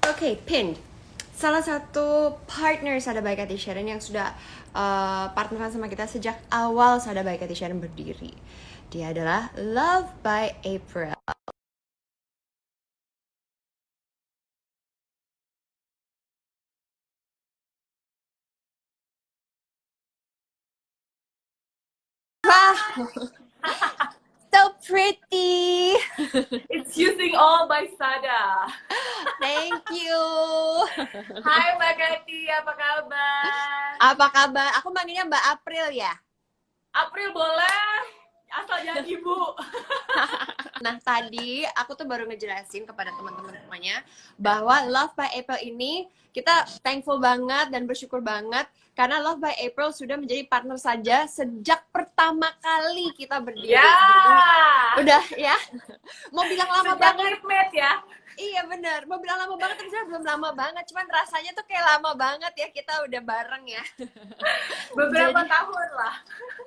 Oke, Pinned. Salah satu partner Sada by Cathy Sharon yang sudah partneran sama kita sejak awal Sada by Cathy Sharon berdiri. Dia adalah Love by April. Wah, so pretty. It's using all by Sada. Thank you. Hai Mbak Cathy, apa kabar? Apa kabar? Aku manggilnya Mbak April ya. April boleh, asal jangan ibu. Nah, tadi aku tuh baru ngejelasin kepada teman-teman semuanya bahwa Love by April ini kita thankful banget dan bersyukur banget karena Love by April sudah menjadi partner saja sejak pertama kali kita berdiri. Ya. Udah ya. Mau bilang lama Sejak banget. Lipmate ya. Iya benar. Mau bilang lama banget tapi sebenarnya belum lama banget. Cuman rasanya tuh kayak lama banget ya kita udah bareng ya. Beberapa tahun lah.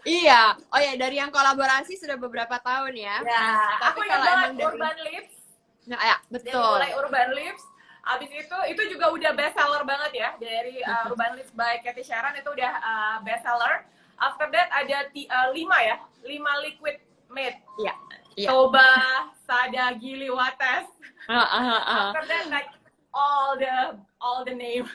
Iya. Oh ya, dari yang kolaborasi sudah beberapa tahun ya. Ya, Tapi aku ingat kalau banget emang dari Urban Lips. Nah, ya, Dari betul. mulai Urban Lips, abis itu juga udah best seller banget ya. Dari Urban Lips by Cathy Sharon itu udah best seller. After that ada 5 ya, 5 liquid matte. Iya. Iya. Toba, Sada, Gili, Wates. After that like all the name.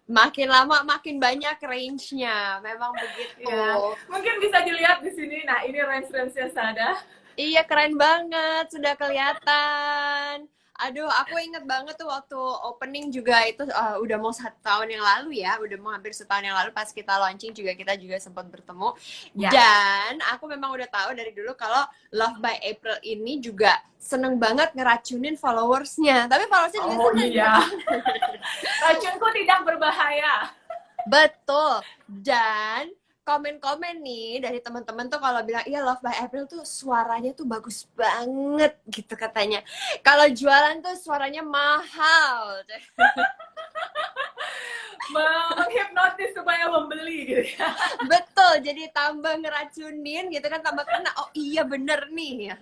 Makin lama makin banyak range-nya, memang begitu. Ya. Mungkin bisa dilihat di sini. Nah, ini range-nya Sada. Iya, keren banget, sudah kelihatan. Aduh, aku inget banget tuh waktu opening juga itu udah mau 1 tahun yang lalu ya, udah mau hampir 1 tahun yang lalu pas kita launching juga kita juga sempat bertemu. Ya. Dan aku memang udah tahu dari dulu kalau Love by April ini juga seneng banget ngeracunin followersnya. Tapi followersnya juga Oh seneng. iya. Racunku tidak berbahaya. Betul. Dan komen-komen nih dari teman-teman tuh kalau bilang iya Love by April tuh suaranya tuh bagus banget gitu katanya. Kalau jualan tuh suaranya mahal. Menghipnotis supaya membeli gitu ya. Betul, jadi tambah ngeracunin gitu kan, tambah kena, oh iya bener nih.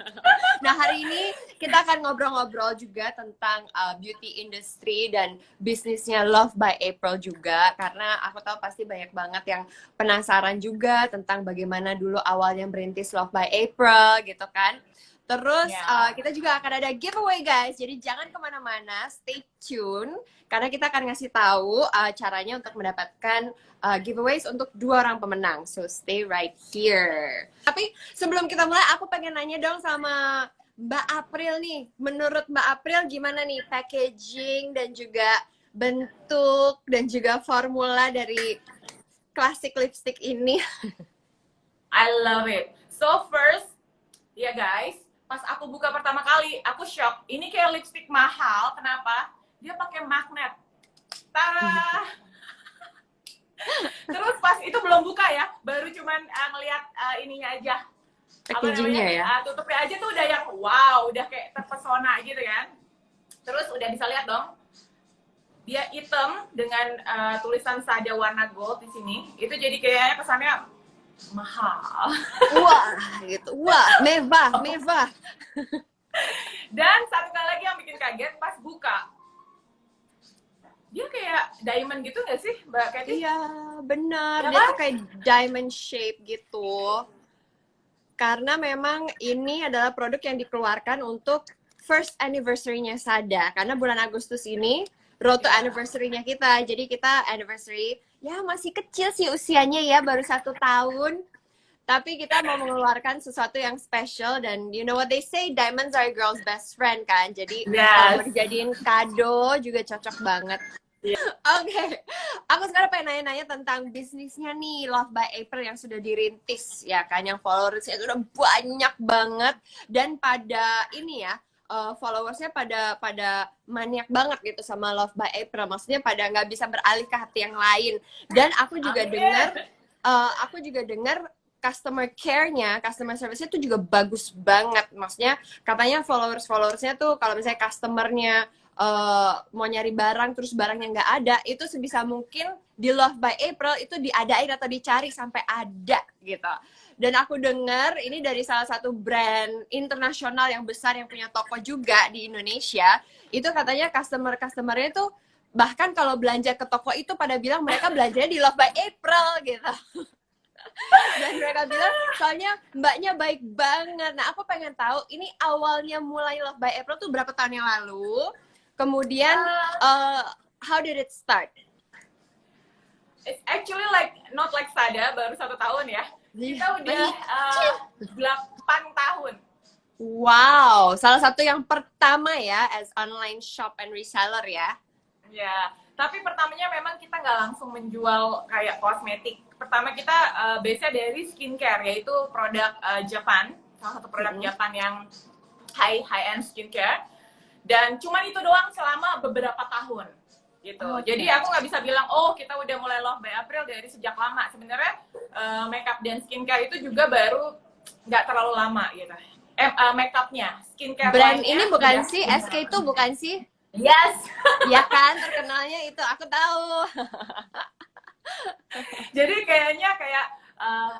Nah hari ini kita akan ngobrol-ngobrol juga tentang beauty industry dan bisnisnya Love by April juga. Karena aku tahu pasti banyak banget yang penasaran juga tentang bagaimana dulu awalnya merintis Love by April gitu kan. Terus kita juga akan ada giveaway guys, jadi jangan kemana-mana, stay tune karena kita akan ngasih tahu caranya untuk mendapatkan giveaways untuk 2 orang pemenang. So stay right here. Tapi sebelum kita mulai, aku pengen nanya dong sama Mbak April nih. Menurut Mbak April gimana nih packaging dan juga bentuk dan juga formula dari classic lipstick ini? I love it. So first, ya guys, pas aku buka pertama kali, aku shock. Ini kayak lipstick mahal. Kenapa? Dia pakai magnet. Tara. Terus pas itu belum buka ya, baru cuman ngelihat ininya aja. Packagingnya ya. Tutupnya aja tuh udah yang wow, udah kayak terpesona gitu kan. Terus udah bisa lihat dong. Dia hitam dengan tulisan Sada warna gold di sini. Itu jadi kayaknya kesannya mahal. Wah, gitu. Wah, mewah. Dan satu kali lagi yang bikin kaget pas buka. Dia kayak diamond gitu nggak sih, Mbak Cathy? Iya, benar. Ya Dia kan? tuh kayak diamond shape gitu. Karena memang ini adalah produk yang dikeluarkan untuk first anniversary-nya Sada. Karena bulan Agustus ini road to anniversary-nya kita. Jadi kita anniversary, ya masih kecil sih usianya ya, baru 1 tahun. Tapi kita mau mengeluarkan sesuatu yang special dan you know what they say, diamonds are a girl's best friend kan. Jadi kalau mau dijadiin kado juga cocok banget. Oke, aku sekarang pengen nanya-nanya tentang bisnisnya nih Love by April yang sudah dirintis ya kan, yang followersnya itu udah banyak banget dan pada ini ya followersnya pada maniak banget gitu sama Love by April, maksudnya pada nggak bisa beralih ke hati yang lain. Dan aku juga dengar customer care-nya, customer service-nya tuh juga bagus banget. Maksudnya katanya followersnya tuh kalau misalnya customer-nya mau nyari barang terus barangnya nggak ada, itu sebisa mungkin di Love by April itu diadain atau dicari sampai ada gitu. Dan aku dengar ini dari salah satu brand internasional yang besar yang punya toko juga di Indonesia, itu katanya customer-customernya tuh bahkan kalau belanja ke toko itu pada bilang mereka belanjanya di Love by April gitu. Dan mereka bilang soalnya mbaknya baik banget. Nah aku pengen tahu ini awalnya mulai Love by April tuh berapa tahun yang lalu? Kemudian how did it start? It's actually like not like Sada baru 1 tahun ya. Kita udah 8 tahun. Wow, salah satu yang pertama ya as online shop and reseller ya. Ya, tapi pertamanya memang kita nggak langsung menjual kayak kosmetik. Pertama kita base-nya dari skincare, yaitu produk Japan, salah satu produk Japan yang high-end skincare. Dan cuman itu doang selama beberapa tahun, gitu. Jadi aku nggak bisa bilang, oh kita udah mulai Love by April dari sejak lama. Sebenarnya makeup dan skincare itu juga baru nggak terlalu lama, gitu. Makeupnya, skincare. Brand ini bukan sih, SK itu bukan sih? Yes. Ya kan, terkenalnya itu aku tahu. Jadi kayaknya kayak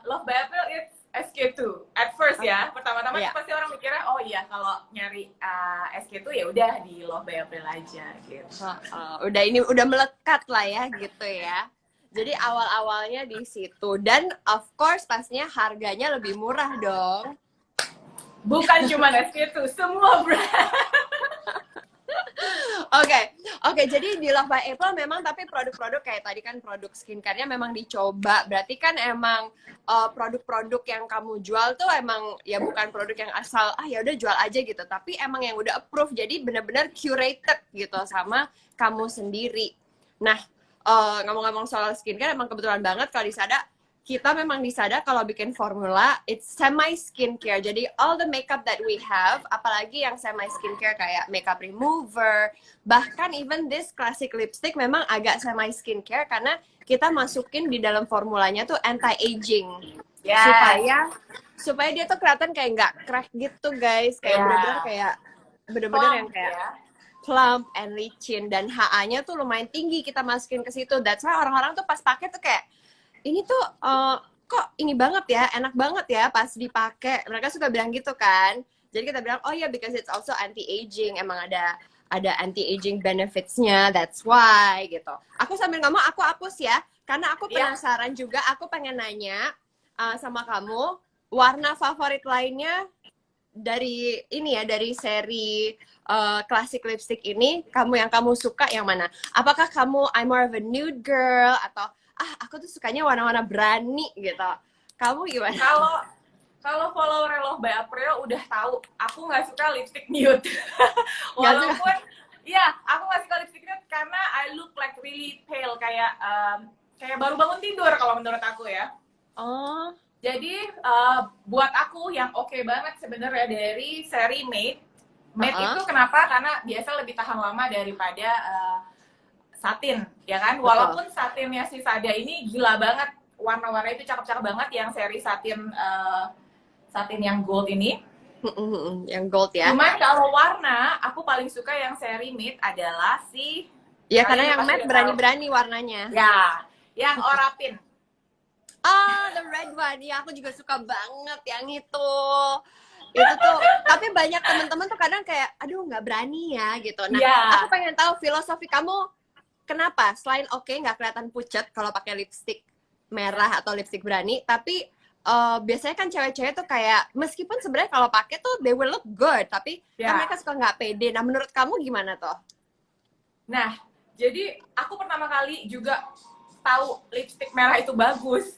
Love by April it's SK2 at first ya. Pertama-tama pasti orang mikirnya oh iya kalau nyari SK2 ya udah di Love by April aja gitu. Udah ini udah melekat lah ya gitu ya. Jadi awal-awalnya di situ dan of course pastinya harganya lebih murah dong. Bukan cuma SK2, semua brand. Oke, jadi di Love by April memang tapi produk-produk kayak tadi kan produk skincare-nya memang dicoba. Berarti kan emang produk-produk yang kamu jual tuh emang ya bukan produk yang asal ya udah jual aja gitu, tapi emang yang udah approve. Jadi benar-benar curated gitu sama kamu sendiri. Nah, ngomong-ngomong soal skincare emang kebetulan banget kalau di Sada kita memang di Sada kalau bikin formula it's semi skincare. Jadi all the makeup that we have, apalagi yang semi skincare kayak makeup remover, bahkan even this classic lipstick memang agak semi skincare karena kita masukin di dalam formulanya tuh anti aging. Supaya dia tuh kelihatan kayak nggak crack gitu guys, kayak bener-bener yang kayak plump and licin, dan HA-nya tuh lumayan tinggi kita masukin ke situ. That's why orang-orang tuh pas pakai tuh kayak ini tuh kok ini banget ya, enak banget ya pas dipakai. Mereka suka bilang gitu kan. Jadi kita bilang, oh ya, because it's also anti-aging. Emang ada anti-aging benefits-nya, that's why gitu. Aku sambil ngomong, aku hapus ya. Karena aku penasaran juga, aku pengen nanya sama kamu, warna favorit lainnya dari ini ya, dari seri classic lipstick ini, yang kamu suka yang mana? Apakah kamu, I'm more of a nude girl, atau aku tuh sukanya warna-warna berani gitu. Kamu gimana? Kalau follower Love by April udah tahu, aku nggak suka lipstick nude. Walaupun, aku nggak suka lipstick nude karena I look like really pale, kayak baru bangun tidur kalau menurut aku ya. Oh. Jadi buat aku yang oke banget sebenarnya dari seri Matte. Matte itu kenapa? Karena biasa lebih tahan lama daripada satin, ya kan? Walaupun satinnya si Sada ini gila banget, warna-warna itu cakep-cakep banget yang seri satin yang gold ini. Yang gold ya. Cuman kalau warna, aku paling suka yang seri Matte adalah si... Ya karena yang matte berani-berani warnanya. Ya, yang Orapin. The red one. Ya aku juga suka banget yang itu. Itu tuh, tapi banyak teman-teman tuh kadang kayak, aduh nggak berani ya gitu. Nah, aku pengen tahu filosofi kamu. Kenapa? Selain nggak kelihatan pucet kalau pakai lipstick merah atau lipstick berani, tapi biasanya kan cewek-cewek tuh kayak meskipun sebenarnya kalau pakai tuh they will look good, tapi kan mereka suka nggak pede. Nah, menurut kamu gimana tuh? Nah, jadi aku pertama kali juga tahu lipstick merah itu bagus.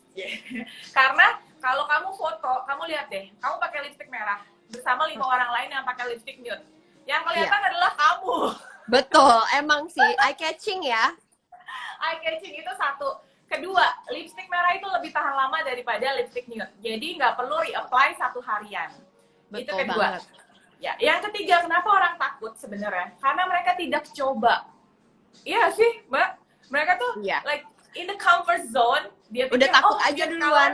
Karena kalau kamu foto, kamu lihat deh, kamu pakai lipstick merah bersama 5 orang lain yang pakai lipstick nude. Yang kelihatan adalah kamu. Betul, emang sih eye catching ya. Eye catching itu satu. Kedua, lipstick merah itu lebih tahan lama daripada lipstick nude. Jadi nggak perlu reapply 1 harian. Betul itu kedua. Banget. Ya, yang ketiga, kenapa orang takut sebenarnya? Karena mereka tidak coba. Iya sih, Mbak. Mereka tuh like in the comfort zone. Dia pikir, udah takut aja duluan.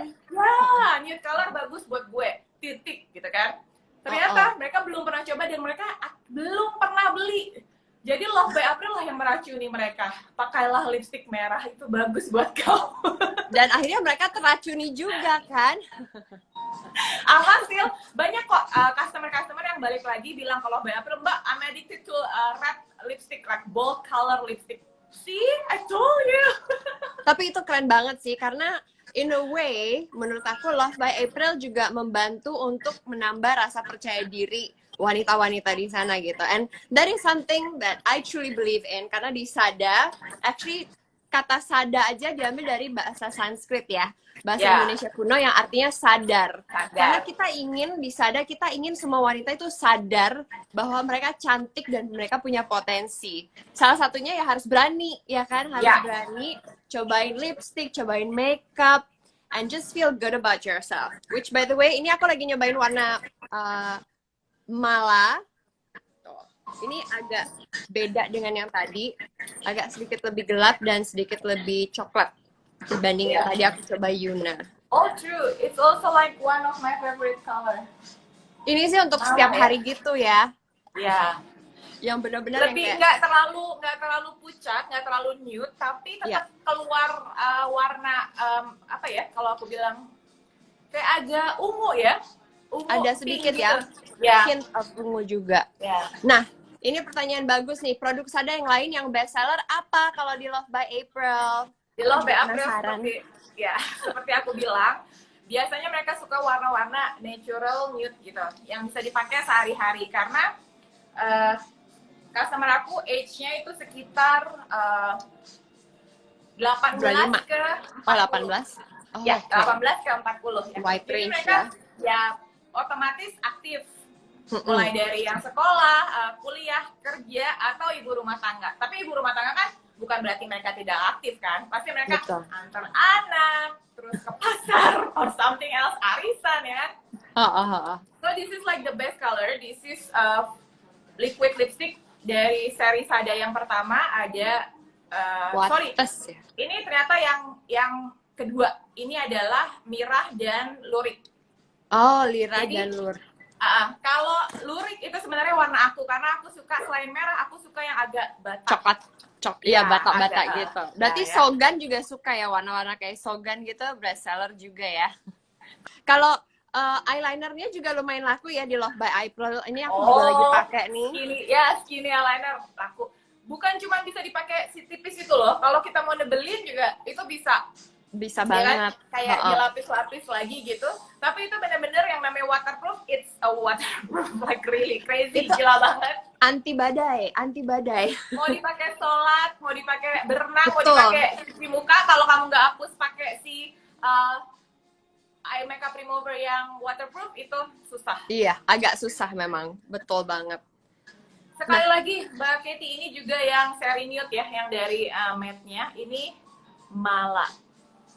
Nude color bagus buat gue. Titik gitu kan. Ternyata mereka belum pernah coba dan mereka belum pernah beli. Jadi Love by April lah yang meracuni mereka. Pakailah lipstick merah, itu bagus buat kamu. Dan akhirnya mereka teracuni juga kan. Alhasil banyak kok customer-customer yang balik lagi bilang kalau Love by April, Mbak, I'm addicted to red lipstick, like bold color lipstick. See, I told you. Tapi itu keren banget sih, karena in a way, menurut aku Love by April juga membantu untuk menambah rasa percaya diri wanita-wanita di sana gitu. And that is something that I truly believe in, karena di Sada, actually kata Sada aja diambil dari bahasa Sanskrit ya, bahasa Indonesia kuno yang artinya sadar. Karena kita ingin di Sada, kita ingin semua wanita itu sadar bahwa mereka cantik dan mereka punya potensi. Salah satunya ya harus berani, ya kan? Harus berani cobain lipstick, cobain makeup, and just feel good about yourself. Which by the way, ini aku lagi nyobain warna Mala. Ini agak beda dengan yang tadi, agak sedikit lebih gelap dan sedikit lebih coklat dibanding yang tadi aku coba Yuna. Oh true, it's also like one of my favorite color. Ini sih untuk setiap hari gitu ya. Ya. Yang benar-benar lebih yang nggak terlalu pucat, nggak terlalu nude, tapi tetap keluar warna apa ya? Kalau aku bilang kayak agak ungu ya. Ungu, ada sedikit gitu. ya, hint of ungu juga. Yeah. Nah, ini pertanyaan bagus nih. Produk Sada yang lain yang best seller apa kalau di Love by April? Di Love by April seperti aku bilang, biasanya mereka suka warna-warna natural nude gitu, yang bisa dipakai sehari-hari karena customer aku age-nya itu sekitar 18 ke 40. Oh, 18? Oh, ya, okay. 18 ke 40 ya. Wide Jadi range mereka ya otomatis aktif. Mulai dari yang sekolah, kuliah, kerja, atau ibu rumah tangga. Tapi ibu rumah tangga kan bukan berarti mereka tidak aktif kan. Pasti mereka antar anak, terus ke pasar, or something else, arisan ya kan. So this is like the best color. This is liquid lipstick dari seri Sada yang pertama ada ini ternyata yang kedua ini adalah Mirah dan Lurik. Oh, Lira dan Lur. Kalau lurik itu sebenarnya warna aku, karena aku suka selain merah, aku suka yang agak batak. Coklat, iya batak-batak gitu. Berarti ya. Sogan juga suka ya warna-warna kayak Sogan gitu, best seller juga ya. Kalau eyelinernya juga lumayan laku ya di Love by April. Ini aku juga lagi pakai nih. Skinny eyeliner laku. Bukan cuma bisa dipakai si tipis itu loh. Kalau kita mau nebelin juga itu bisa banget. Kan? Kayak dilapis-lapis lagi gitu. Tapi itu bener-bener yang namanya waterproof. It's a waterproof, like really crazy, itu gila banget. Anti badai. Mau dipakai sholat, mau dipakai berenang, mau dipakai cuci muka. Kalau kamu nggak hapus pakai si eye makeup remover yang waterproof itu susah. Iya, agak susah memang. Betul banget. Sekali lagi, Mbak Katie, ini juga yang seri nude ya, yang dari matte-nya. Ini Mala.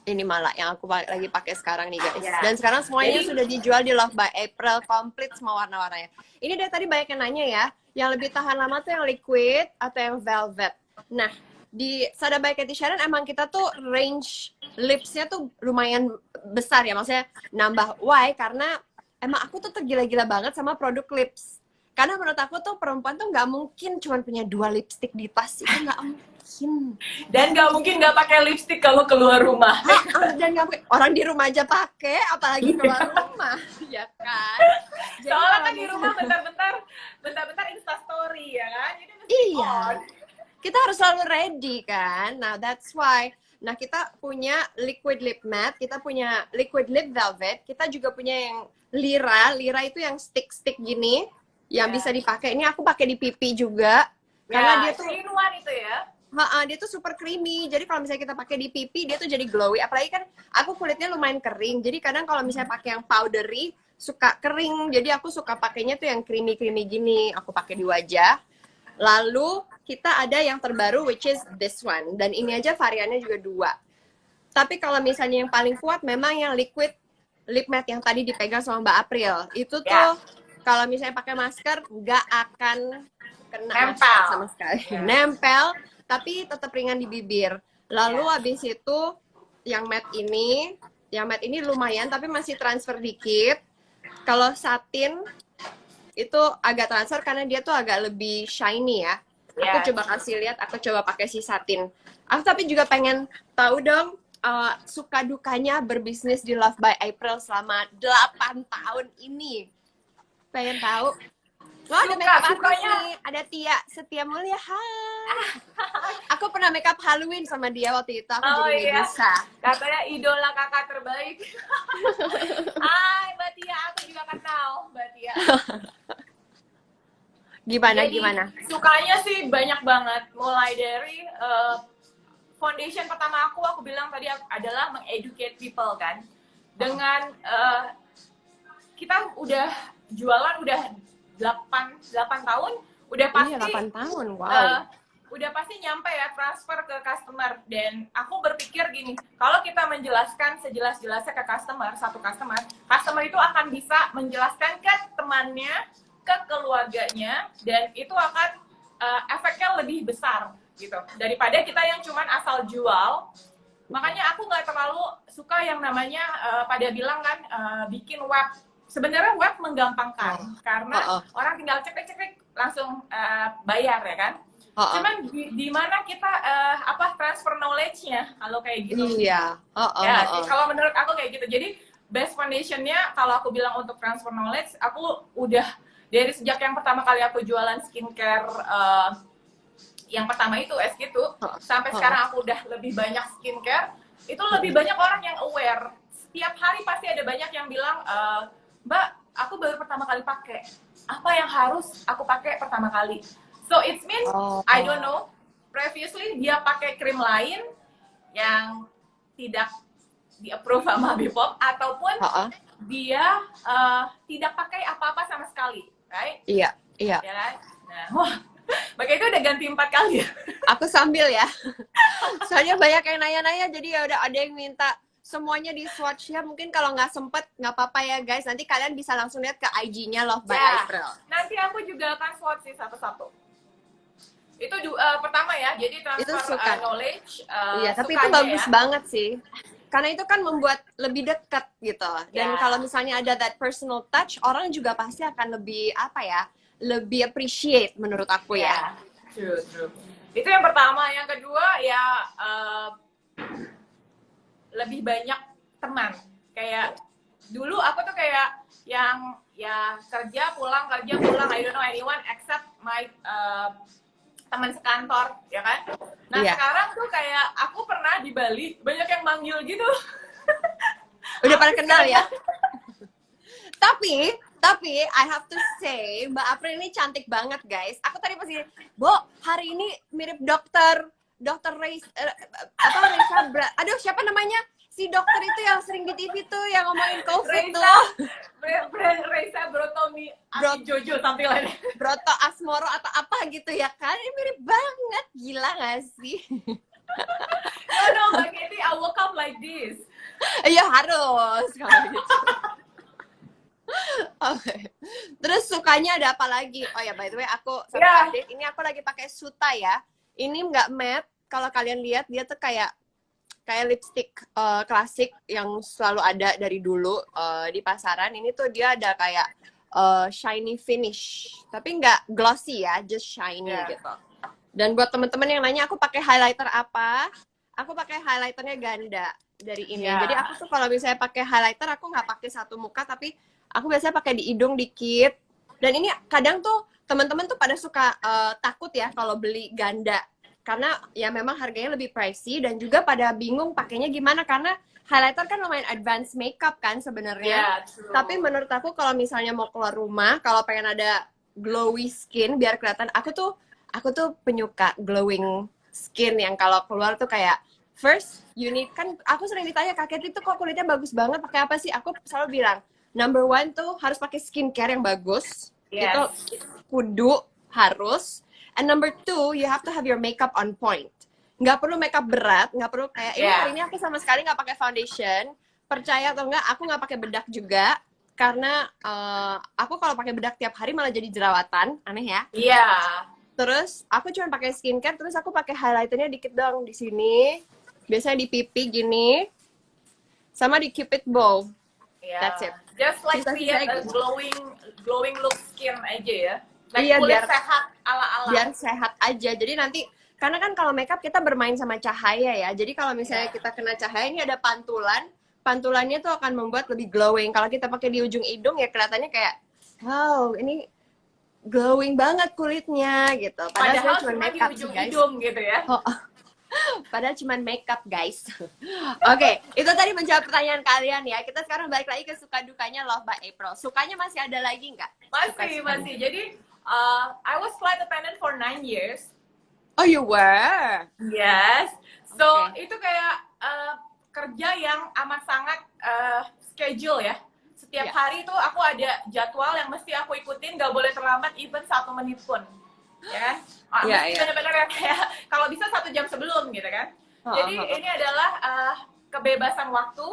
Ini Mala yang aku lagi pakai sekarang nih guys. Dan sekarang semuanya sudah dijual di Love by April, komplit semua warna-warnanya. Ini dari tadi banyak yang nanya ya, yang lebih tahan lama tuh yang liquid atau yang velvet. Nah, di Sada by Katie Sharon emang kita tuh range lipsnya tuh lumayan besar ya, maksudnya nambah. Why? Karena emang aku tuh tergila-gila banget sama produk lips. Karena menurut aku tuh perempuan tuh nggak mungkin cuma punya 2 lipstick di tas, itu nggak mungkin. Dan nggak mungkin nggak pakai lipstick kalau keluar rumah. Dan nggak mungkin, orang di rumah aja pakai, apalagi keluar rumah, ya kan? Jadi soalnya kan di rumah bentar-bentar instastory ya kan? Jadi kita harus selalu ready kan. Nah that's why. Nah kita punya liquid lip matte, kita punya liquid lip velvet, kita juga punya yang Lira itu yang stick gini. Yang bisa dipakai. Ini aku pakai di pipi juga. Karena dia tuh in-one itu ya. Dia tuh super creamy. Jadi kalau misalnya kita pakai di pipi, dia tuh jadi glowy. Apalagi kan aku kulitnya lumayan kering. Jadi kadang kalau misalnya pakai yang powdery, suka kering. Jadi aku suka pakainya tuh yang creamy gini. Aku pakai di wajah. Lalu kita ada yang terbaru, which is this one. Dan ini aja variannya juga 2. Tapi kalau misalnya yang paling kuat, memang yang liquid lip matte yang tadi dipegang sama Mbak April. Itu tuh kalau misalnya pakai masker nggak akan kena nempel sama sekali. Nempel, tapi tetap ringan di bibir. Lalu habis itu yang matte ini lumayan tapi masih transfer dikit. Kalau satin itu agak transfer karena dia tuh agak lebih shiny ya. Aku Yes. coba kasih lihat, aku coba pakai si satin. Aku tapi juga pengen tahu dong suka dukanya berbisnis di Love by April selama 8 tahun ini. Pengen tahu. Lo ada makeup artist Sukanya nih, ada Tia Setia Mulia. Hai. Aku pernah makeup Halloween sama dia waktu itu, aku oh jadi iya, Medusa. katanya idola kakak terbaik. Hai Mbak Tia, aku juga kenal Mbak Tia. Gimana, Jadi gimana? sukanya sih banyak banget, mulai dari foundation pertama aku bilang tadi adalah mengeducate people kan. Dengan kita udah jualan udah 8 tahun, udah pasti Iya, 8 tahun, wow. udah pasti nyampe ya transfer ke customer. Dan aku berpikir gini, kalau kita menjelaskan sejelas-jelasnya ke customer, satu customer itu akan bisa menjelaskan ke temannya, ke keluarganya, dan itu akan efeknya lebih besar gitu daripada kita yang cuman asal jual. Makanya aku nggak terlalu suka yang namanya pada bilang kan bikin web. Sebenarnya web menggampangkan karena orang tinggal cek langsung bayar ya kan. Cuman di mana kita transfer knowledge-nya kalau kayak gitu. Iya. Kalau menurut aku kayak gitu. Jadi best foundation-nya kalau aku bilang untuk transfer knowledge, aku udah dari sejak yang pertama kali aku jualan skincare yang pertama itu gitu sampai sekarang aku udah lebih banyak skincare, itu lebih banyak orang yang aware. Setiap hari pasti ada banyak yang bilang, Mbak, aku baru pertama kali pakai. Apa yang harus aku pakai pertama kali? So it means I don't know. Previously dia pakai krim lain yang tidak di-approve sama Bepom, ataupun dia tidak pakai apa-apa sama sekali, right? Iya. Ya kan? Nah, wah, makanya itu udah ganti 4 kali ya. Aku sambil ya. Soalnya banyak yang nanya-nanya, jadi ya udah ada yang minta semuanya di swatch ya. Mungkin kalau nggak sempet nggak apa-apa ya guys. Nanti kalian bisa langsung lihat ke IG-nya Love by April. Nanti aku juga akan swatch sih satu-satu. Itu pertama ya, jadi transfer knowledge. Iya, tapi itu bagus banget sih. Karena itu kan membuat lebih dekat gitu. Dan kalau misalnya ada that personal touch, orang juga pasti akan lebih lebih appreciate menurut aku ya. True. Itu yang pertama. Yang kedua ya lebih banyak teman. Kayak dulu aku tuh kayak yang kerja pulang, I don't know anyone except my teman sekantor, ya kan? Nah sekarang tuh kayak aku pernah di Bali, banyak yang manggil gitu. Udah pada kenal ya? Tapi I have to say Mbak April ini cantik banget guys. Aku tadi pasti, Bo, hari ini mirip dokter Reisa, aduh siapa namanya? Si dokter itu yang sering di TV tuh yang ngomongin COVID tuh. Reisa Jojo tampilannya. Broto Asmoro atau apa gitu ya kan? Ini mirip banget, gila gak sih? No, Mbak Candy, I woke up like this. Iya harus kalau gitu. Oke. Terus sukanya ada apa lagi? Oh ya, by the way, aku update. Ini aku lagi pakai Suta ya. Ini nggak matte. Kalau kalian lihat, dia tuh kayak lipstick klasik yang selalu ada dari dulu di pasaran. Ini tuh dia ada kayak shiny finish, tapi nggak glossy ya, just shiny gitu. Dan buat temen-temen yang nanya aku pakai highlighter apa, aku pakai highlighternya Ganda dari ini. Jadi aku tuh kalau misalnya pakai highlighter, aku nggak pakai satu muka, tapi aku biasanya pakai di hidung dikit. Dan ini kadang tuh teman-teman tuh pada suka takut ya kalau beli Ganda. Karena ya memang harganya lebih pricey dan juga pada bingung pakainya gimana karena highlighter kan lumayan advanced makeup kan sebenarnya. Tapi menurut aku kalau misalnya mau keluar rumah, kalau pengen ada glowy skin biar kelihatan, aku tuh penyuka glowing skin yang kalau keluar tuh kayak first you need, kan aku sering ditanya kakek itu kok kulitnya bagus banget pakai apa sih? Aku selalu bilang number one tuh harus pakai skincare yang bagus. Itu kudu harus. And number two, you have to have your makeup on point. Nggak perlu makeup berat, nggak perlu kayak ini hari ini aku sama sekali nggak pakai foundation. Percaya atau enggak, aku nggak pakai bedak juga karena aku kalau pakai bedak tiap hari malah jadi jerawatan, aneh ya. Iya. Terus aku cuma pakai skincare, terus aku pakai highlighternya dikit dong di sini, biasanya di pipi gini, sama di cupid bow. That's it. Just like create a glowing look skin aja ya. like Iya, kulit biar sehat ala-ala. biar sehat aja. Jadi nanti karena kan kalau makeup kita bermain sama cahaya ya. Jadi kalau misalnya Iya. kita kena cahaya ini ada pantulan, pantulannya tuh akan membuat lebih glowing. Kalau kita pakai di ujung hidung ya kelihatannya kayak wow, ini glowing banget kulitnya gitu. Padahal Padahal cuma cuma di makeup sih, ujung guys. hidung gitu ya. Oh, padahal cuma makeup, guys. Oke, itu tadi menjawab pertanyaan kalian ya. Kita sekarang balik lagi ke suka dukanya Love by April. Sukanya masih ada lagi nggak? Masih. Jadi I was flight attendant for 9 years. Oh, you were? Yes. So Okay. itu kayak kerja yang amat sangat schedule ya. Setiap Yeah. hari itu aku ada jadwal yang mesti aku ikutin, nggak boleh terlambat even 1 menit pun. Ya, Yeah, mesti yeah. benar-benar yang kayak kalau bisa 1 jam sebelum gitu kan. Jadi ini adalah kebebasan waktu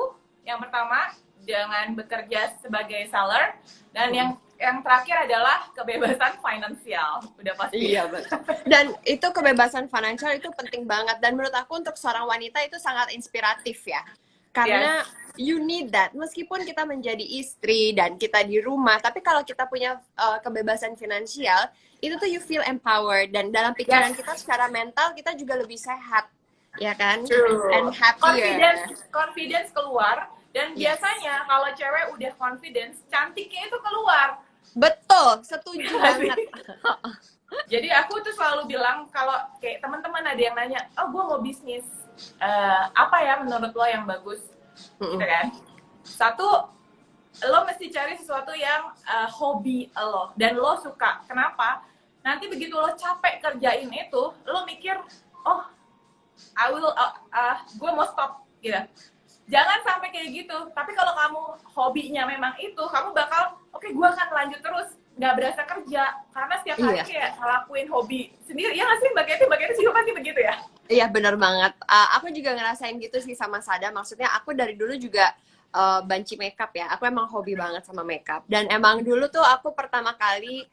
yang pertama dengan bekerja sebagai seller, dan yang terakhir adalah kebebasan finansial. Udah pasti. Iya, betul. Dan itu kebebasan finansial itu penting banget. Dan menurut aku untuk seorang wanita itu sangat inspiratif ya. Karena you need that. Meskipun kita menjadi istri dan kita di rumah, tapi kalau kita punya kebebasan finansial, itu tuh you feel empowered. Dan dalam pikiran kita secara mental, kita juga lebih sehat. Ya kan? True. And happier. Confidence keluar. Dan Yes. biasanya kalau cewek udah confidence, cantiknya itu keluar. Betul, setuju Iya sih. banget. Jadi aku tuh selalu bilang kalau kayak teman-teman ada yang nanya, oh gue mau bisnis, apa ya menurut lo yang bagus, gitu kan? Satu, lo mesti cari sesuatu yang hobi lo dan lo suka. Kenapa? Nanti begitu lo capek kerjain itu, lo mikir, oh, gue mau stop, gitu. Jangan sampai kayak gitu. Tapi kalau kamu hobinya memang itu, kamu bakal, oke, gue akan lanjut terus, nggak berasa kerja. Karena setiap hari kayak ngelakuin hobi sendiri. Ya nggak sih, Mbak Kety juga pasti begitu ya? Iya, bener banget. Aku juga ngerasain gitu sih sama Sada. Maksudnya aku dari dulu juga banci makeup ya. Aku emang hobi banget sama makeup. Dan emang dulu tuh aku pertama kali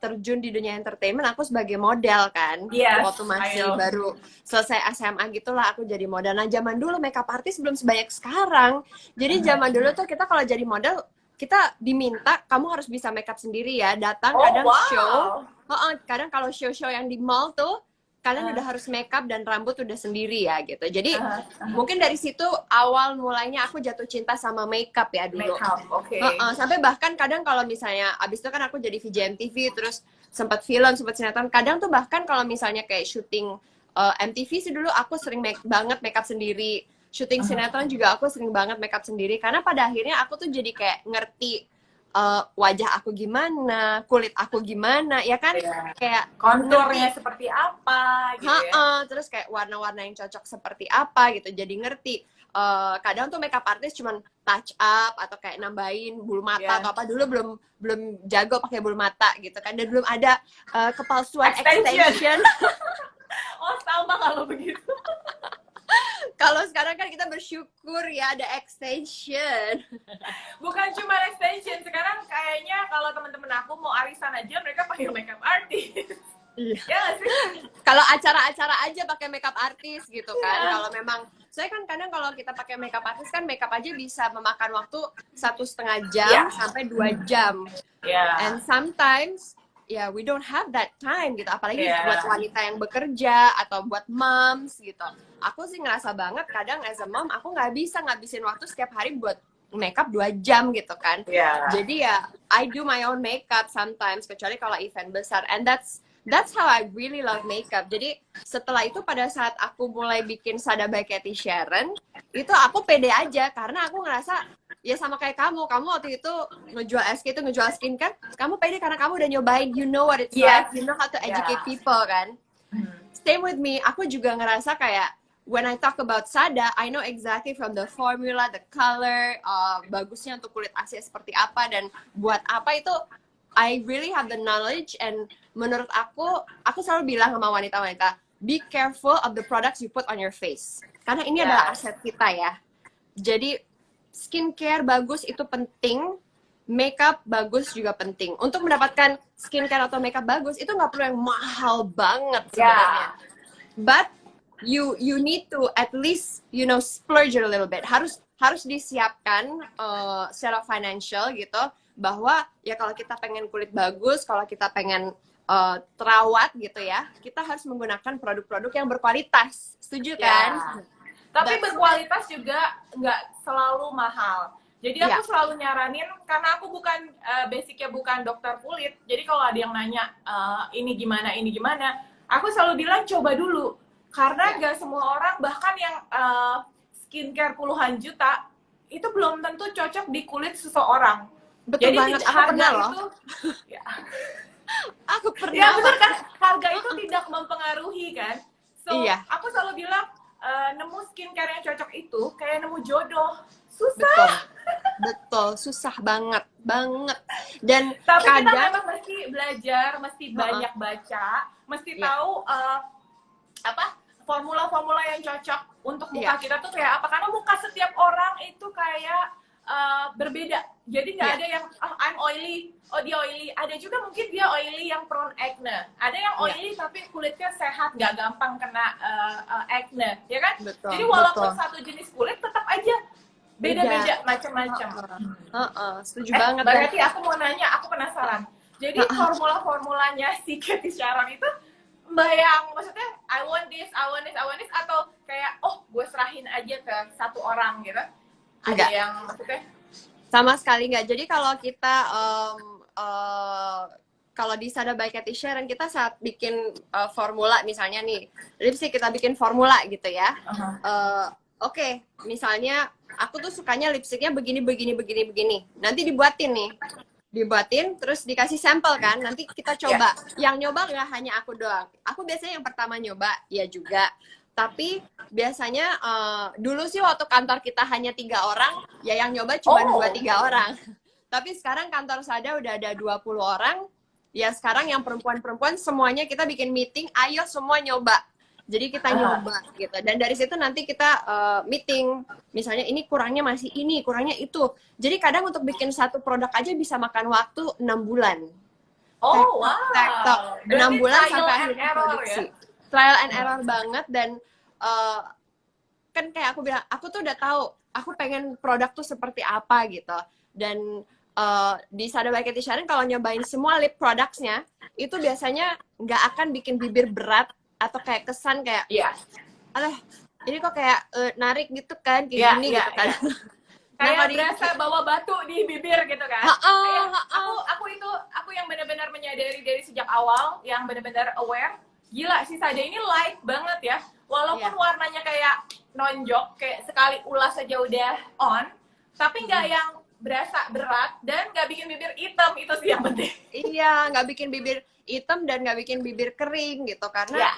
terjun di dunia entertainment, aku sebagai model kan. Yes, Waktu masih baru selesai SMA gitulah aku jadi model. Nah, zaman dulu makeup artis belum sebanyak sekarang. Jadi zaman dulu tuh kita kalau jadi model, kita diminta kamu harus bisa makeup sendiri ya. Datang kadang show. Kadang kalau show-show yang di mall tuh kalian udah harus makeup dan rambut udah sendiri ya gitu. Jadi mungkin dari situ awal mulainya aku jatuh cinta sama makeup ya dulu. Makeup, oke. Sampai bahkan kadang kalau misalnya abis itu kan aku jadi VJ MTV, terus sempat film, sempat sinetron. Kadang tuh bahkan kalau misalnya kayak syuting MTV sih dulu aku sering banget makeup sendiri. Syuting sinetron juga aku sering banget makeup sendiri. Karena pada akhirnya aku tuh jadi kayak ngerti wajah aku gimana, kulit aku gimana, ya kan? Kayak konturnya seperti apa gitu ya. Terus kayak warna-warna yang cocok seperti apa gitu. Jadi ngerti. Kadang tuh makeup artist cuman touch up atau kayak nambahin bulu mata atau apa. Dulu belum jago pakai bulu mata gitu kan. Dan belum ada kepalsuan extension. Oh, sama kalau begitu. Kalau sekarang kan kita bersyukur ya ada extension. Bukan cuma extension, sekarang kayaknya kalau teman-teman aku mau arisan aja mereka pakai makeup artist. Iya. Ya nggak sih? Kalau acara-acara aja pakai makeup artist gitu kan. Kalau memang saya kan kadang kalau kita pakai makeup artist kan makeup aja bisa memakan waktu 1,5 jam sampai 2 jam. And sometimes we don't have that time gitu, apalagi buat wanita yang bekerja atau buat moms gitu. Aku sih ngerasa banget kadang as a mom aku nggak bisa ngabisin waktu setiap hari buat makeup 2 jam gitu kan. Jadi ya I do my own makeup sometimes, kecuali kalau event besar, and that's how I really love makeup. Jadi setelah itu pada saat aku mulai bikin Sada by Kety Sharon, itu aku pede aja karena aku ngerasa ya sama kayak kamu waktu itu ngejual SK itu ngejual skincare, kamu pede karena kamu udah nyobain, you know what it's like, you know how to educate people kan. Same with me, aku juga ngerasa kayak when I talk about Sada, I know exactly from the formula, the color, bagusnya untuk kulit Asia seperti apa dan buat apa itu. I really have the knowledge, and menurut aku selalu bilang sama wanita-wanita, be careful of the products you put on your face. Karena ini adalah aset kita ya. Jadi skincare bagus itu penting, makeup bagus juga penting. Untuk mendapatkan skincare atau makeup bagus itu nggak perlu yang mahal banget sebenarnya. But you need to at least splurge a little bit. Harus disiapkan secara financial gitu. bahwa ya kalau kita pengen kulit bagus, kalau kita pengen terawat gitu ya, kita harus menggunakan produk-produk yang berkualitas. Setuju kan? Tapi berkualitas juga nggak selalu mahal. Jadi aku selalu nyaranin, karena aku bukan basicnya bukan dokter kulit. Jadi kalau ada yang nanya ini gimana, aku selalu bilang coba dulu. Karena nggak semua orang, bahkan yang skincare puluhan juta, itu belum tentu cocok di kulit seseorang. Betul Jadi banget, aku pernah loh. Ya. Aku pernah. Ya benar kan, harga itu tidak mempengaruhi kan. So, aku selalu bilang, nemu skincare yang cocok itu kayak nemu jodoh. Susah. Betul, susah banget. Dan tapi kadang kita memang mesti belajar, mesti banyak baca, mesti tahu formula-formula yang cocok untuk muka kita tuh kayak apa. Karena muka setiap orang itu kayak berbeda. Jadi nggak ada yang I'm oily, oh dia oily. Ada juga mungkin dia oily yang prone acne. Ada yang oily tapi kulitnya sehat, nggak gampang kena acne, ya kan? Jadi walaupun satu jenis kulit tetap aja beda-beda, macam-macam. Setuju banget. Berarti aku mau nanya, aku penasaran. Jadi formula-formulanya si Cathy Sharon itu Mbak yang maksudnya I want this, atau kayak gue serahin aja ke satu orang gitu? Ada yang maksudnya? Sama sekali nggak. Jadi kalau kita kalau di Sada by Cathy Sharon, kita saat bikin formula, misalnya nih lipstick, kita bikin formula gitu ya. Oke, misalnya aku tuh sukanya lipstiknya begini. Nanti dibuatin, terus dikasih sampel kan. Nanti kita coba. Yang nyoba nggak hanya aku doang. Aku biasanya yang pertama nyoba, ya juga. Tapi biasanya dulu sih waktu kantor kita hanya 3 orang, ya yang nyoba cuma 2-3 orang. Tapi sekarang kantor Sada udah ada 20 orang. Ya sekarang yang perempuan-perempuan semuanya kita bikin meeting, ayo semua nyoba. Jadi kita nyoba gitu. Dan dari situ nanti kita meeting. Misalnya ini kurangnya masih ini, kurangnya itu. Jadi kadang untuk bikin satu produk aja bisa makan waktu 6 bulan. Oh, wow. 6 bulan sampai akhirnya produksi. Trial and error banget. Dan kan kayak aku bilang, aku tuh udah tahu aku pengen produk tuh seperti apa gitu. Dan di Sada by Cathy Sharon kalau nyobain semua lip products-nya, itu biasanya nggak akan bikin bibir berat atau kayak kesan kayak alah ini kok kayak narik gitu kan, kayak gini gitu kan. Kayak berasa bawa batu di bibir gitu kan. Aku yang benar-benar menyadari dari sejak awal, yang benar-benar aware, gila sih Sada ini light banget ya. Walaupun warnanya kayak nonjok, kayak sekali ulas aja udah on, tapi nggak yang berasa berat dan nggak bikin bibir hitam, itu sih yang penting. Iya, nggak bikin bibir hitam dan nggak bikin bibir kering gitu. Karena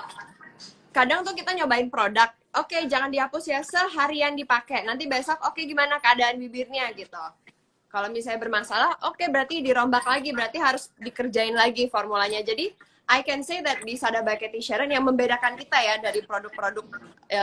kadang tuh kita nyobain produk, oke, jangan dihapus ya, seharian dipakai. Nanti besok, oke, gimana keadaan bibirnya gitu. Kalau misalnya bermasalah, oke, berarti dirombak lagi, berarti harus dikerjain lagi formulanya. Jadi I can say that di Sada by Cathy Sharon yang membedakan kita ya dari produk-produk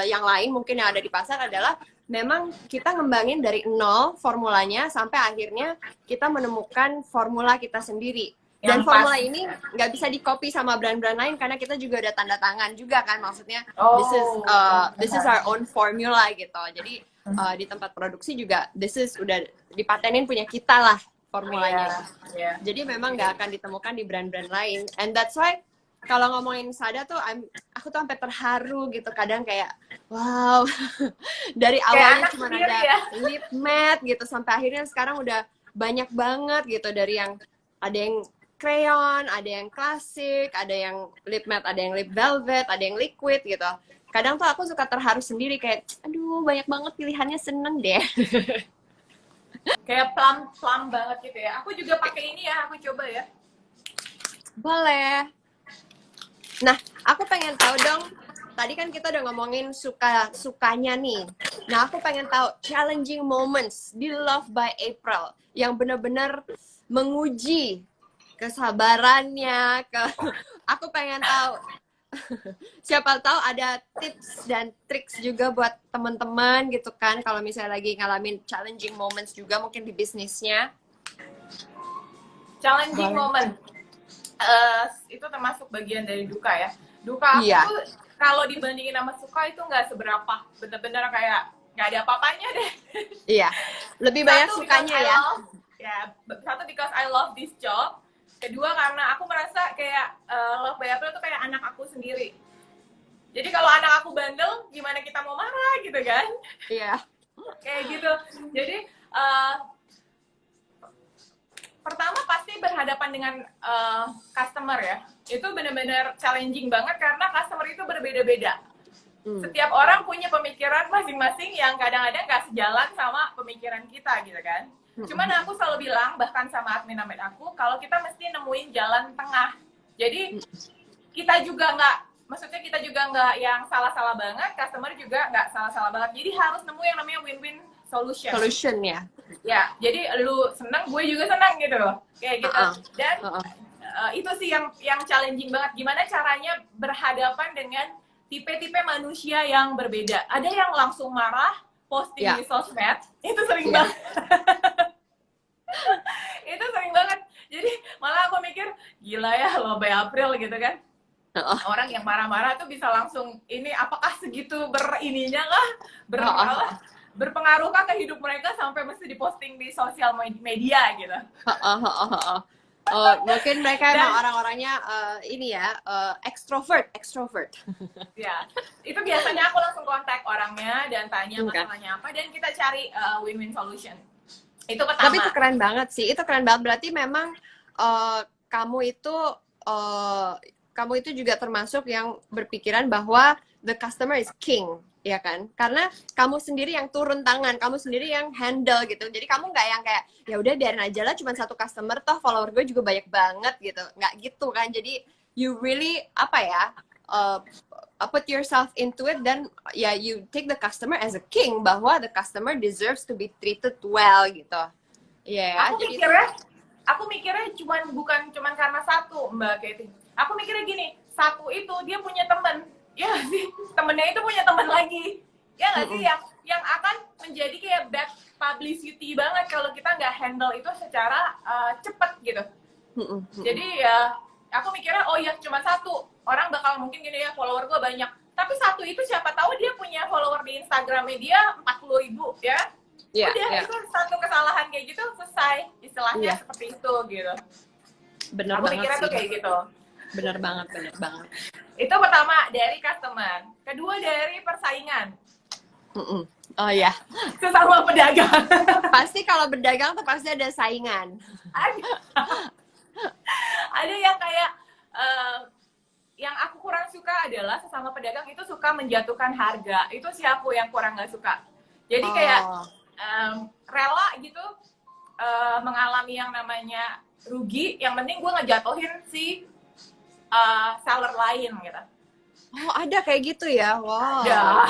yang lain mungkin yang ada di pasar adalah memang kita ngembangin dari nol formulanya sampai akhirnya kita menemukan formula kita sendiri. Dan formula ini nggak bisa di-copy sama brand-brand lain karena kita juga udah tanda tangan juga kan, maksudnya this is our own formula gitu. Jadi di tempat produksi juga this is udah dipatenin punya kita lah formulanya. Jadi memang nggak akan ditemukan di brand-brand lain. And that's why kalau ngomongin Sada tuh aku tuh sampai terharu gitu, kadang kayak wow. Dari awalnya cuma ada lip matte gitu sampai akhirnya sekarang udah banyak banget gitu, dari yang ada yang crayon, ada yang klasik, ada yang lip matte, ada yang lip velvet, ada yang liquid gitu. Kadang tuh aku suka terharu sendiri kayak aduh banyak banget pilihannya, seneng deh. Kayak plum banget gitu ya. Aku juga pakai ini ya, aku coba ya. Boleh. Nah, aku pengen tahu dong, tadi kan kita udah ngomongin sukanya nih. Nah, aku pengen tahu challenging moments di Love by April yang benar-benar menguji kesabarannya. Aku pengen tahu. Siapa tahu ada tips dan triks juga buat teman-teman gitu kan, kalau misalnya lagi ngalamin challenging moments juga mungkin di bisnisnya. Challenging moment itu termasuk bagian dari duka ya. Duka aku tuh kalau dibandingin sama suka itu nggak seberapa, bener-bener kayak nggak ada apa-apanya deh. Iya, lebih banyak sukanya ya. ya satu because I love this job, kedua karena aku merasa kayak Love by April tuh kayak anak aku sendiri. Jadi kalau anak aku bandel, gimana kita mau marah gitu kan? Iya. Kayak gitu. Jadi pertama pasti berhadapan dengan customer ya. Itu benar-benar challenging banget karena customer itu berbeda-beda. Setiap orang punya pemikiran masing-masing yang kadang-kadang gak sejalan sama pemikiran kita gitu kan. Cuman aku selalu bilang, bahkan sama admin aku, kalau kita mesti nemuin jalan tengah. Jadi kita juga maksudnya kita juga nggak yang salah-salah banget, customer juga nggak salah-salah banget. Jadi harus nemu yang namanya win-win solution. Solution ya. Ya, jadi lu seneng, gue juga seneng gitu loh. Kayak gitu. Dan itu sih yang challenging banget. Gimana caranya berhadapan dengan tipe-tipe manusia yang berbeda. Ada yang langsung marah, posting di sosmed, itu sering banget. Itu sering banget. Jadi malah aku mikir, gila ya Love by April gitu kan. Orang yang marah-marah tuh bisa langsung, ini apakah segitu berininya kah? Berpengaruhkah ke hidup mereka sampai mesti diposting di sosial media gitu. Mungkin mereka emang orang-orangnya ini ya, extrovert. Ya, itu biasanya aku langsung kontak orangnya dan tanya masalahnya apa, dan kita cari win-win solution. Itu pertama. Tapi itu keren banget sih, itu keren banget. Berarti memang kamu itu juga termasuk yang berpikiran bahwa the customer is king, ya kan? Karena kamu sendiri yang turun tangan, kamu sendiri yang handle gitu. Jadi kamu nggak yang kayak, ya udah biarin aja lah, cuma satu customer, toh follower gue juga banyak banget gitu. Nggak gitu kan? Jadi you really put yourself into it, dan ya you take the customer as a king, bahwa the customer deserves to be treated well gitu. Iya. Yeah, aku mikirnya bukan cuman karena satu, Mbak Katie. Aku mikirnya gini, satu itu dia punya teman, ya gak sih, temennya itu punya teman lagi, ya nggak sih, yang akan menjadi kayak bad publicity banget kalau kita nggak handle itu secara cepet gitu. Jadi ya aku mikirnya, oh ya cuma satu, orang bakal mungkin gini ya, follower gue banyak, tapi satu itu siapa tahu dia punya follower di Instagramnya dia 40.000 ya. Udah, itu satu kesalahan kayak gitu selesai, istilahnya seperti itu gitu. Bener aku banget mikirnya sih. Tuh kayak gitu. Bener banget. Itu pertama dari customer, kedua dari persaingan. Oh ya. Sesama pedagang. Pasti kalau berdagang tuh pasti ada saingan. Ada yang kayak yang aku kurang suka adalah sesama pedagang itu suka menjatuhkan harga. Itu sih aku yang kurang nggak suka. Jadi kayak rela gitu mengalami yang namanya rugi, yang penting gue ngejatuhin si seller lain gitu. Oh, ada kayak gitu ya? Wow. Ya.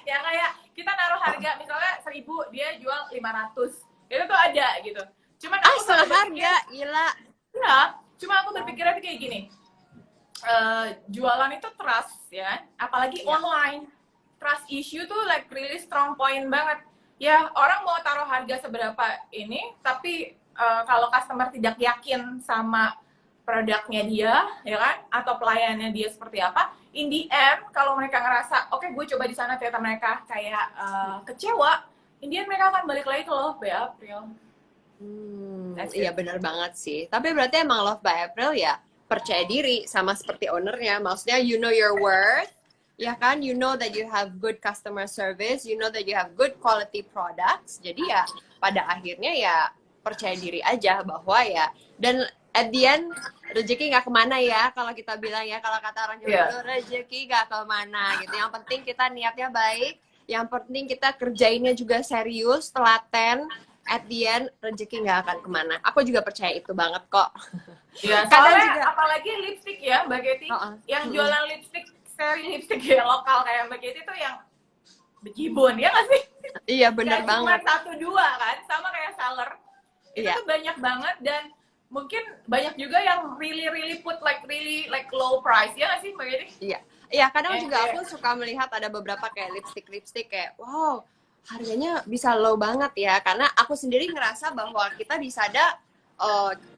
Yang kayak kita naruh harga misalnya 1.000, dia jual 500. Itu tuh ada gitu. Cuman aku salah harga, gila. Ya, cuma aku berpikirnya kayak gini. Jualan itu trust ya, apalagi online. Trust issue tuh like really strong point banget. Ya, orang mau taruh harga seberapa ini, tapi kalau customer tidak yakin sama produknya dia, ya kan, atau pelayanannya dia seperti apa, in the end, kalau mereka ngerasa, oke, gue coba di sana ternyata mereka kayak kecewa, in the end mereka akan balik lagi ke Love by April. Iya benar banget sih. Tapi berarti emang Love by April ya percaya diri, sama seperti ownernya. Maksudnya you know your worth, ya kan? You know that you have good customer service, you know that you have good quality products. Jadi ya pada akhirnya ya percaya diri aja bahwa ya, dan at the end rezeki nggak kemana ya, kalau kita bilang ya, kalau kata orang Jawa itu rezeki nggak kemana gitu. Yang penting kita niatnya baik, yang penting kita kerjainnya juga serius, telaten. At the end rezeki nggak akan kemana. Aku juga percaya itu banget kok. Ya, soalnya juga, apalagi lipstick ya Mbak Katie, yang jualan lipstick, seri lipstick ya lokal kayak Mbak Katie tuh yang bejibun, ya nggak sih? Iya benar banget. Cuma 1-2 kan, sama kayak seller. Itu tuh banyak banget, dan mungkin banyak juga yang really put like low price, ya nggak sih Mbak Katie? Iya, kadang juga aku suka melihat ada beberapa kayak lipstick kayak wow, harganya bisa low banget ya, karena aku sendiri ngerasa bahwa kita di Sada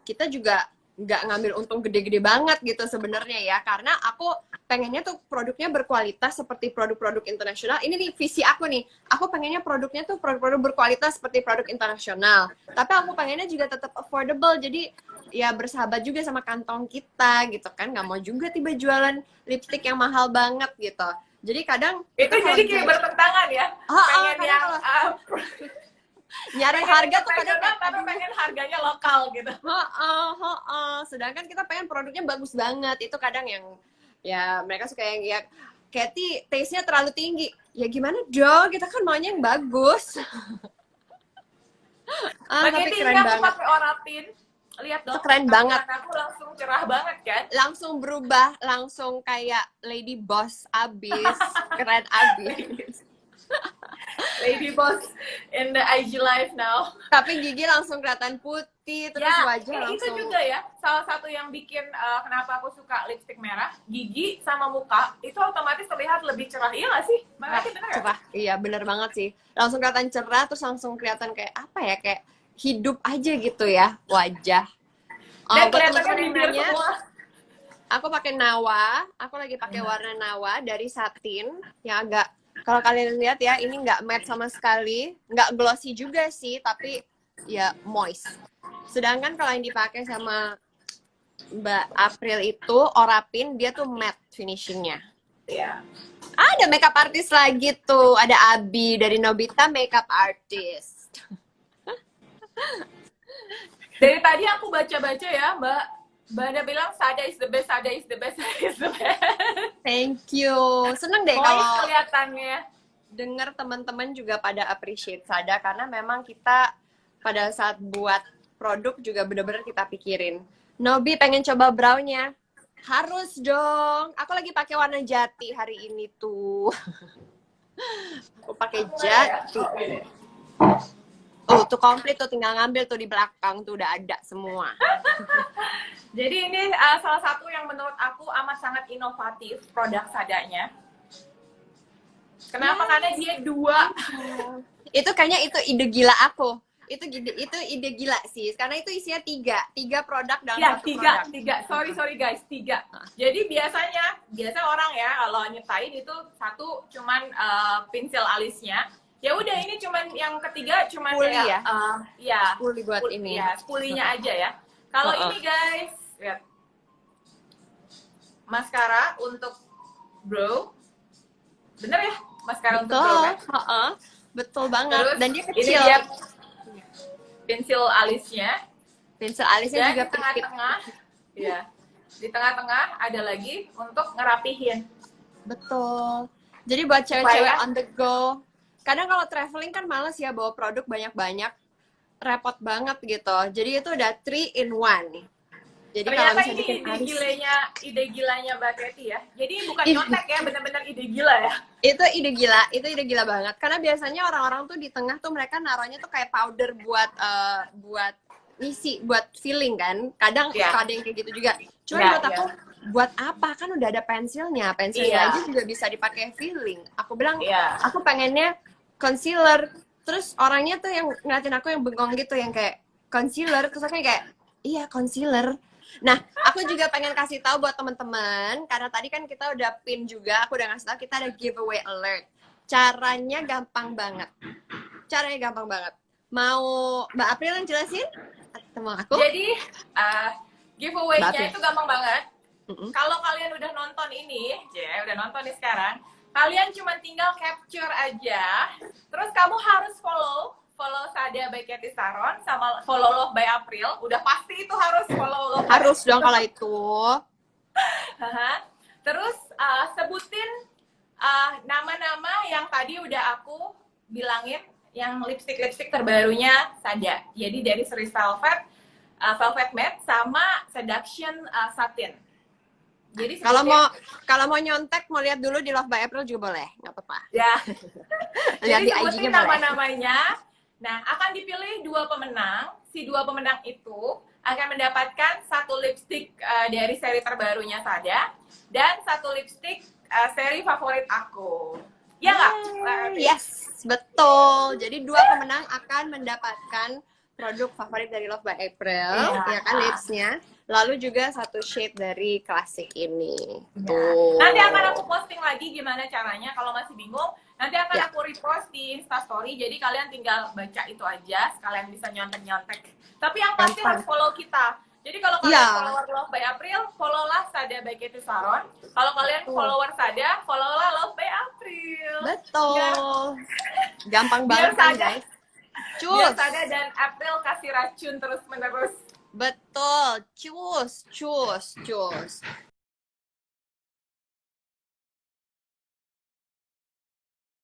kita juga nggak ngambil untung gede-gede banget gitu sebenarnya ya, karena aku pengennya tuh produknya berkualitas seperti produk-produk internasional. Ini nih visi aku nih, aku pengennya produknya tuh produk-produk berkualitas seperti produk internasional, tapi aku pengennya juga tetap affordable, jadi ya bersahabat juga sama kantong kita gitu kan, nggak mau juga tiba jualan lipstick yang mahal banget gitu. Jadi kadang Itu kita kalau jadi kayak bertentangan ya. Pengen kadang yang kalau nyari pengen harga tuh kadang internasional tapi pengen harganya lokal gitu. sedangkan kita pengen produknya bagus banget, itu kadang yang ya mereka suka yang ya Katy taste-nya terlalu tinggi, ya gimana dong, kita kan maunya yang bagus. Mbak Tapi Katy, keren ini aku banget, pakai Orapin. Lihat dong, keren banget, tampilan aku langsung cerah banget kan? langsung berubah, langsung kayak lady boss abis, keren abis. Lady Boss in the IG live now. Tapi gigi langsung kelihatan putih, terus Ya, wajah itu langsung juga ya. Salah satu yang bikin kenapa aku suka lipstick merah, gigi sama muka itu otomatis terlihat lebih cerah. Iya nggak sih? Mbak Katy, bener nggak? cerah. Iya bener banget sih, langsung kelihatan cerah, terus langsung kelihatan kayak apa ya, kayak hidup aja gitu ya wajah. Dan Buat kelihatannya teman-teman yang bibir nanya, semua. aku pakai Nawa, aku lagi pakai warna Nawa dari satin yang agak, kalau kalian lihat ya, ini nggak matte sama sekali, nggak glossy juga sih, tapi ya moist. Sedangkan kalau yang dipakai sama Mbak April itu Orapin, dia tuh matte finishingnya. Iya. Ada makeup artist lagi tuh, ada Abi dari Nobita Makeup Artist. Dari tadi aku baca-baca ya, Mbak Ana bilang Sada is the best, Sada is the best, Sada is the best. Thank you. Seneng deh Moist kalau kelihatannya. dengar teman-teman juga pada appreciate Sada, karena memang kita pada saat buat produk juga bener-bener kita pikirin. Nobi pengen coba brow-nya. Harus dong. Aku lagi pakai warna jati hari ini tuh. Aku pakai jati. Oh, tuh komplit tuh, tinggal ngambil tuh di belakang tuh udah ada semua. Jadi ini salah satu yang menurut aku amat sangat inovatif produk Sadanya. Kenapa? Karena dia dua. Itu kayaknya itu ide gila aku. Itu ide gila sih, karena itu isinya tiga produk dalam Ya, satu tiga. produk. Sorry guys, tiga. Jadi biasa orang ya kalau nyetain itu satu cuman pensil alisnya. Ya udah, ini cuman yang ketiga cuman Spoolie kayak ya Spoolie buat ini. Ya, spoolinya aja ya. Kalau ini guys, lihat. Maskara untuk brow. Bener ya? Maskara untuk brow kan? Betul banget. Terus, dan dia ini kecil. dia pensil alisnya. Pensil alisnya Dan juga di tengah-tengah, ya, di tengah-tengah ada lagi untuk ngerapihin. Betul. Jadi buat cewek-cewek on the go. Kadang kalau traveling kan males ya bawa produk banyak-banyak, repot banget gitu. Jadi itu udah 3 in 1. Jadi kalau Ternyata bisa ini bikin ide gilanya Mbak Katy ya. Jadi bukan nyontek ya, bener-bener ide gila ya. itu ide gila banget. Karena biasanya orang-orang tuh di tengah tuh mereka naruhnya tuh kayak powder buat buat ngisi, buat filling kan. Kadang suka ada yang kayak gitu juga. Cuma menurut aku, buat apa? Kan udah ada pensilnya aja juga bisa dipakai filling. Aku bilang, aku pengennya concealer. Terus orangnya tuh yang ngeliatin aku yang bengong gitu, yang kayak concealer. Terus aku kayak, iya concealer. Nah, aku juga pengen kasih tahu buat teman-teman, karena tadi kan kita udah pin juga, aku udah ngasih tahu kita ada giveaway alert. Caranya gampang banget. Mau Mbak April yang jelasin? Atau mau aku? Jadi giveaway-nya itu gampang banget. Kalau kalian udah nonton ini, udah nonton nih sekarang, kalian cuma tinggal capture aja. Terus kamu harus follow Sada by Katy Saron sama follow Love by April. Udah pasti itu harus follow Love. Harus dong kalau itu. Terus sebutin nama-nama yang tadi udah aku bilangin, yang lipstick terbarunya Sada. Jadi dari Cerise Velvet Matte sama Seduction Satin. Jadi kalau mau nyontek, mau lihat dulu di Love by April juga boleh, nggak apa-apa. Ya. Lihat di Jadi IG-nya boleh. nama-namanya. Nah, akan dipilih 2 pemenang. Si 2 pemenang itu akan mendapatkan 1 lipstick dari seri terbarunya Sada dan 1 lipstick seri favorit aku. Ya nggak? Yes, betul. Jadi 2 pemenang akan mendapatkan produk favorit dari Love by April, Iya. ya kan lipsnya. Lalu juga satu shade dari Classic ini. Ya. Tuh. Nanti akan aku posting lagi gimana caranya kalau masih bingung. Nanti akan Ya. aku repost di Instastory. Jadi kalian tinggal baca itu aja. Sekalian bisa nyontek-nyontek. Tapi yang pasti Gampang. harus follow kita. Jadi kalau kalian Iya. follower Love by April, followlah Sada by Katy Saron. Kalau kalian Betul. follower Sada, followlah Love by April. Betul. Gampang Biar banget kan, Sada, guys? biar Cus. Sada dan April kasih racun terus-menerus. Betul. Cus.